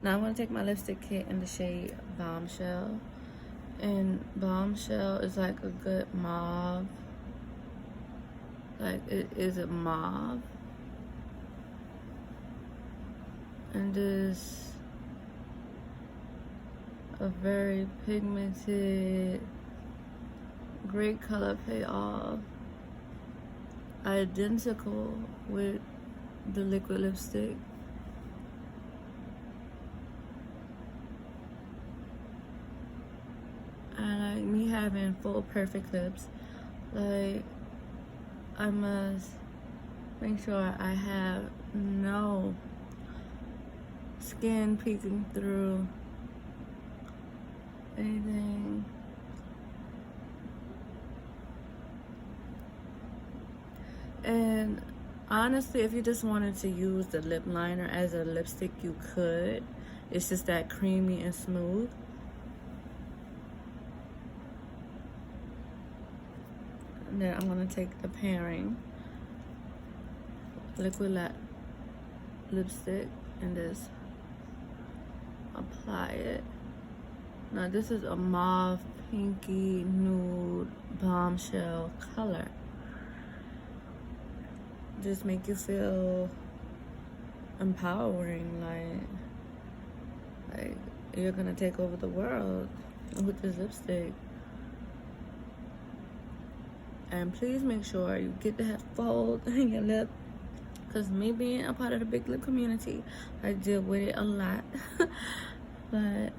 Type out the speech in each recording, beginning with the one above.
Now I'm going to take my lipstick kit in the shade Bombshell. And Bombshell is like a good mauve. Like, it is a mauve. And this a very pigmented, great color payoff. Identical with the liquid lipstick. And like me having full perfect lips, like I must make sure I have no skin peeking through anything. And honestly, if you just wanted to use the lip liner as a lipstick, you could. It's just that creamy and smooth. And then I'm gonna take the pairing liquid lipstick and just apply it. Now this is a mauve, pinky, nude, bombshell color. Just make you feel empowering, like you're gonna take over the world with this lipstick. And please make sure you get that fold in your lip, because me being a part of the big lip community, I deal with it a lot. But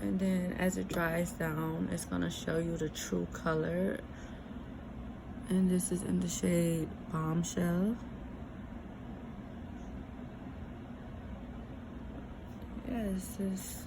and then as it dries down, it's gonna show you the true color. And this is in the shade Bombshell. Yeah, it's just